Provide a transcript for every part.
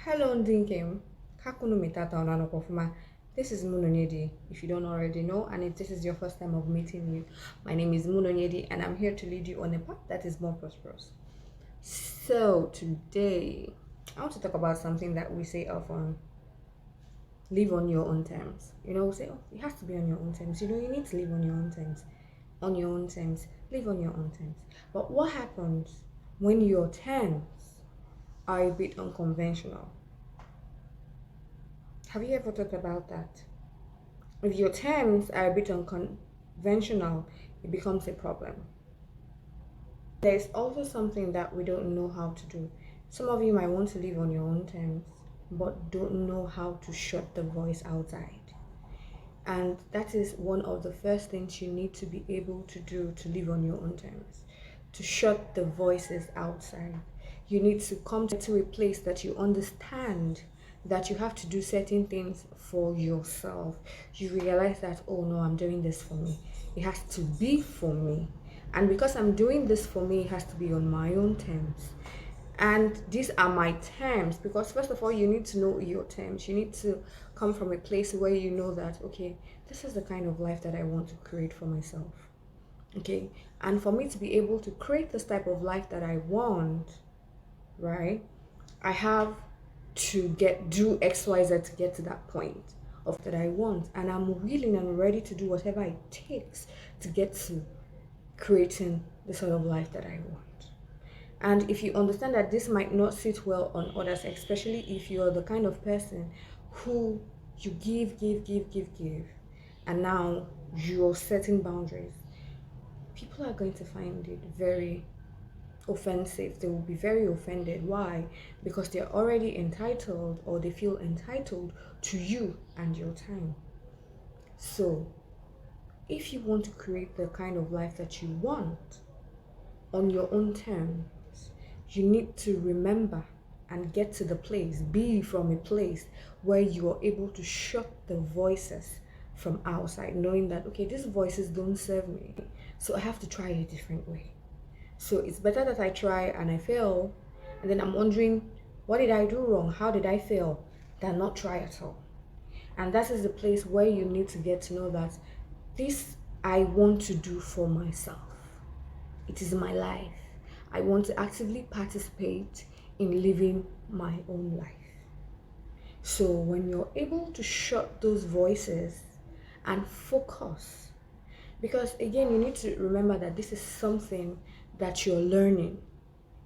Hello, Ndinkem. Kakunu mitata onano kofuma. This is Munonyedi, if you don't already know, and if this is your first time of meeting me, my name is Munonyedi, and I'm here to lead you on a path that is more prosperous. So today, I want to talk about something that we say often: live on your own terms. We say, oh, it has to be on your own terms. You need to live on your own terms. On your own terms, live on your own terms. But what happens when your terms are a bit unconventional? Have you ever thought about that? If your terms are a bit unconventional, it becomes a problem. There's also something that we don't know how to do. Some of you might want to live on your own terms, but don't know how to shut the voice outside. And that is one of the first things you need to be able to do to live on your own terms, to shut the voices outside. You need to come to a place that you understand that you have to do certain things for yourself. You realize that, oh no, I'm doing this for me. It has to be for me. And because I'm doing this for me, it has to be on my own terms. And these are my terms, because first of all, you need to know your terms. You need to come from a place where you know that, okay, this is the kind of life that I want to create for myself. Okay, and for me to be able to create this type of life that I want, right, I have to do XYZ to get to that point of that I want, and I'm willing and ready to do whatever it takes to get to creating the sort of life that I want. And if you understand that this might not sit well on others, especially if you're the kind of person who you give, and now you're setting boundaries, people are going to find it very offensive. They will be very offended. Why? Because they're already entitled, or they feel entitled to you and your time. So if you want to create the kind of life that you want on your own terms, you need to remember and get to the place, be from a place where you are able to shut the voices from outside, knowing that, okay, these voices don't serve me, so I have to try a different way. So it's better that I try and I fail, and then I'm wondering, what did I do wrong? How did I fail? Than not try at all. And that is the place where you need to get to know that this I want to do for myself. It is my life. I want to actively participate in living my own life. So when you're able to shut those voices and focus, because again, you need to remember that this is something that you're learning.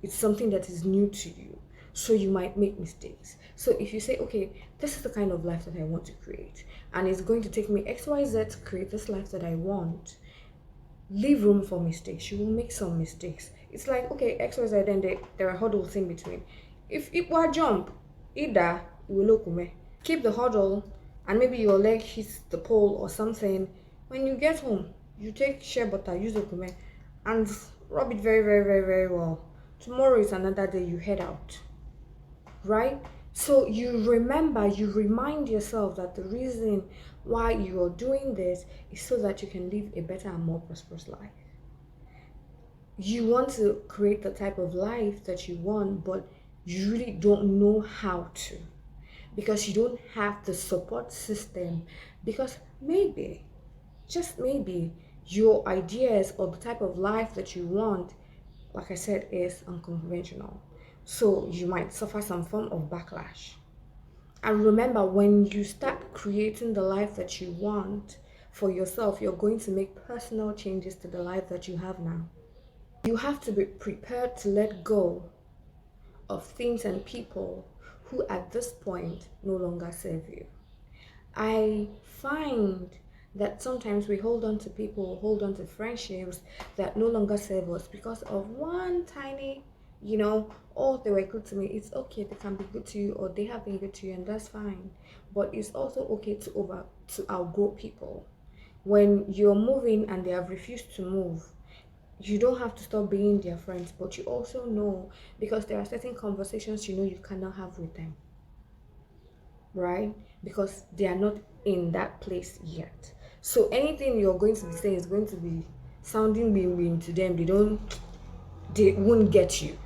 It's something that is new to you. So you might make mistakes. So if you say, okay, this is the kind of life that I want to create, and it's going to take me XYZ to create this life that I want, leave room for mistakes. You will make some mistakes. It's like, okay, XYZ, then there are hurdles in between. If it were jump, either you will look, keep the hurdle, and maybe your leg hits the pole or something. When you get home, you take shea butter, use the kume, and rub it very, very, very, very well. Tomorrow is another day, you head out, right? So you remember, you remind yourself that the reason why you are doing this is so that you can live a better and more prosperous life. You want to create the type of life that you want, but you really don't know how to, because you don't have the support system, because maybe, just maybe, your ideas or the type of life that you want, like I said, is unconventional. So you might suffer some form of backlash. And remember, when you start creating the life that you want for yourself, you're going to make personal changes to the life that you have now. You have to be prepared to let go of things and people who at this point no longer serve you. I find that sometimes we hold on to people, hold on to friendships that no longer serve us because of one tiny, oh, they were good to me. It's okay, they can be good to you, or they have been good to you, and that's fine. But it's also okay to outgrow people. When you're moving and they have refused to move, you don't have to stop being their friends, but you also know, because there are certain conversations you cannot have with them, right? Because they are not in that place yet. So anything you're going to be saying is going to be sounding win-win to them. They won't get you.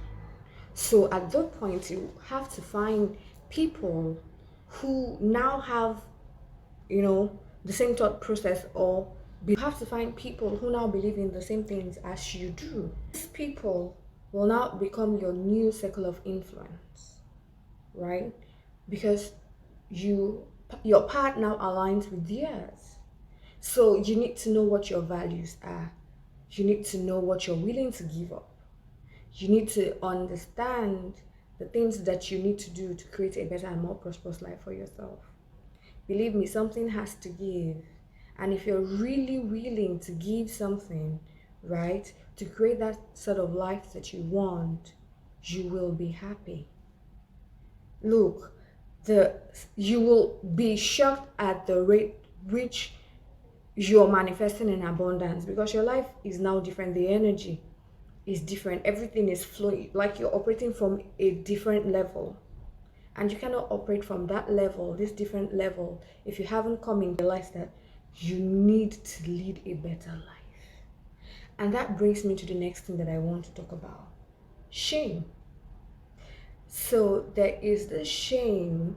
So at that point, you have to find people who now have, you know, the same thought process, or you have to find people who now believe in the same things as you do. These people will now become your new circle of influence, right? Because your path now aligns with theirs. So you need to know what your values are. You need to know what you're willing to give up. You need to understand the things that you need to do to create a better and more prosperous life for yourself. Believe me, something has to give. And if you're really willing to give something, right, to create that sort of life that you want, you will be happy. Look, you will be shocked at the rate which you're manifesting in abundance, because your life is now different. The energy is different. Everything is flowing like you're operating from a different level. And you cannot operate from that level, this different level, if you haven't come in realize that you need to lead a better life. And that brings me to the next thing that I want to talk about: shame. So there is this shame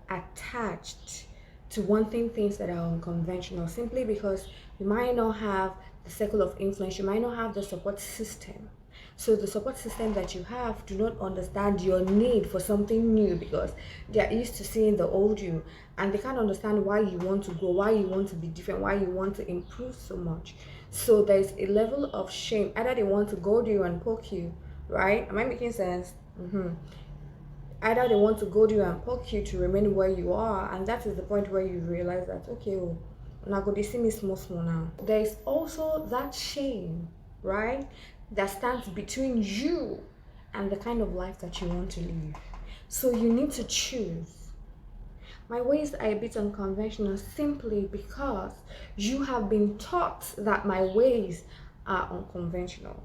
attached to wanting things that are unconventional, simply because you might not have the circle of influence, you might not have the support system. So the support system that you have do not understand your need for something new, because they are used to seeing the old you, and they can't understand why you want to grow, why you want to be different, why you want to improve so much. So there's a level of shame. Either they want to goad you and poke you, right? Am I making sense? Either they want to goad you and poke you to remain where you are, and that is the point where you realize that, okay, oh, now go they see me small now. There is also that shame, right, that stands between you and the kind of life that you want to live. So you need to choose. My ways are a bit unconventional simply because you have been taught that my ways are unconventional.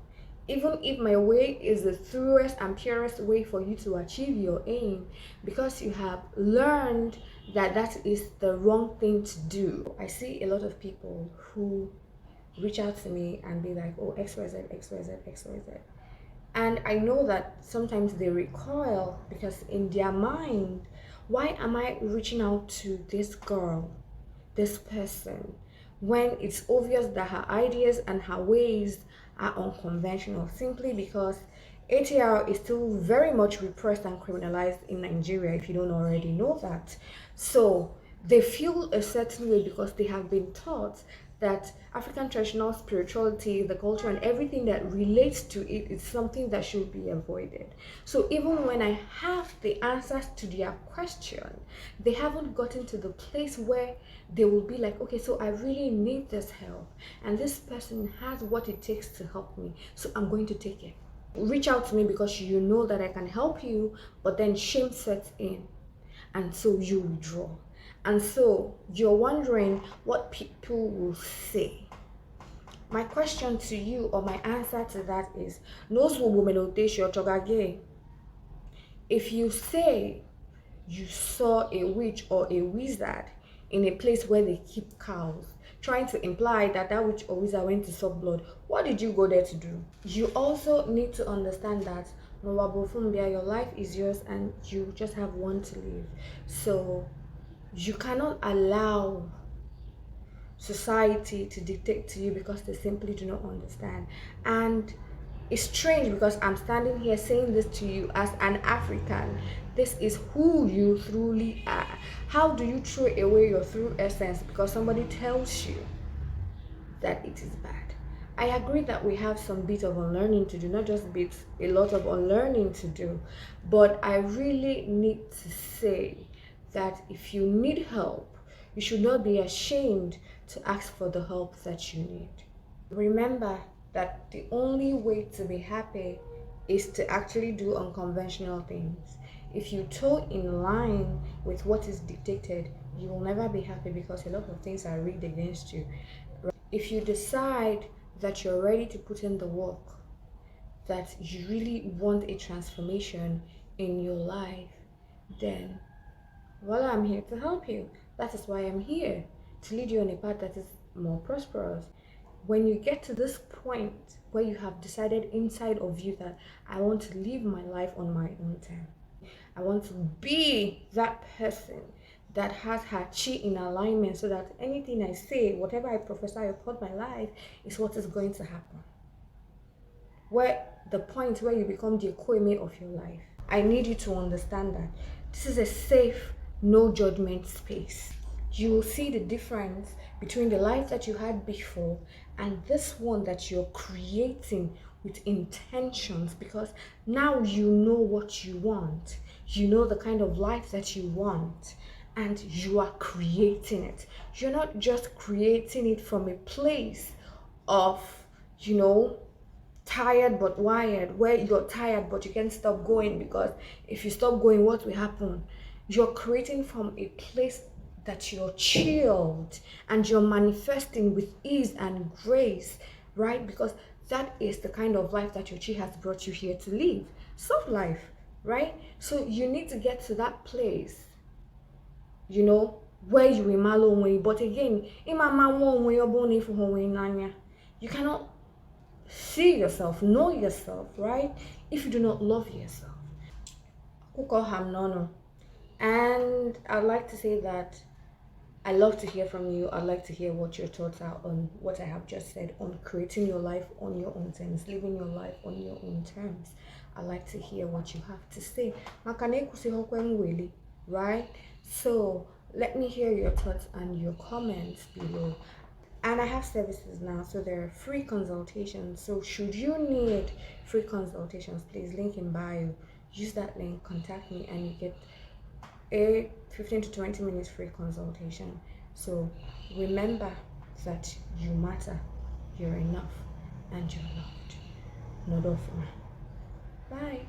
Even if my way is the truest and purest way for you to achieve your aim, because you have learned that that is the wrong thing to do. I see a lot of people who reach out to me and be like, oh, XYZ, XYZ, XYZ. And I know that sometimes they recoil, because in their mind, why am I reaching out to this girl, this person, when it's obvious that her ideas and her ways are unconventional? Simply because ATR is still very much repressed and criminalized in Nigeria, if you don't already know that. So they feel a certain way because they have been taught that African traditional spirituality, the culture, and everything that relates to it is something that should be avoided. So even when I have the answers to their question, they haven't gotten to the place where they will be like, okay, so I really need this help, and this person has what it takes to help me, so I'm going to take it. Reach out to me because you know that I can help you, but then shame sets in, and so you withdraw. And so you're wondering what people will say. My question to you, or my answer to that, is if you say you saw a witch or a wizard in a place where they keep cows, trying to imply that that witch or wizard went to suck blood, what did you go there to do? You also need to understand that your life is yours and you just have one to live. So you cannot allow society to dictate to you, because they simply do not understand. And it's strange because I'm standing here saying this to you as an African. This is who you truly are. How do you throw away your true essence because somebody tells you that it is bad? I agree that we have some bit of unlearning to do, not just bits, a lot of unlearning to do. But I really need to say that if you need help, you should not be ashamed to ask for the help that you need. Remember that the only way to be happy is to actually do unconventional things. If you toe in line with what is dictated, you will never be happy, because a lot of things are rigged against you. If you decide that you're ready to put in the work, that you really want a transformation in your life, then well, I'm here to help you. That is why I'm here, to lead you on a path that is more prosperous. When you get to this point where you have decided inside of you that I want to live my life on my own terms, I want to be that person that has her chi in alignment so that anything I say, whatever I prophesy upon my life, is what is going to happen. Where the point where you become the equime of your life. I need you to understand that this is a safe, no judgment space. You will see the difference between the life that you had before and this one that you're creating with intentions, because now you know what you want. You know the kind of life that you want, and you are creating it. You're not just creating it from a place of, tired but wired, where you're tired but you can't stop going, because if you stop going, what will happen? You're creating from a place that you're chilled and you're manifesting with ease and grace, right? Because that is the kind of life that your chi has brought you here to live. Soft life, right? So you need to get to that place, where you will malo way. But again, you cannot see yourself, know yourself, right? If you do not love yourself. And I'd like to say that I love to hear from you. I'd like to hear what your thoughts are on what I have just said on creating your life on your own terms, living your life on your own terms. I'd like to hear what you have to say. Right? So let me hear your thoughts and your comments below. And I have services now, so there are free consultations. So should you need free consultations, please, link in bio. Use that link, contact me, and you get a 15 to 20 minutes free consultation. So remember that you matter, you're enough, and you're loved. Nodofuma. Bye.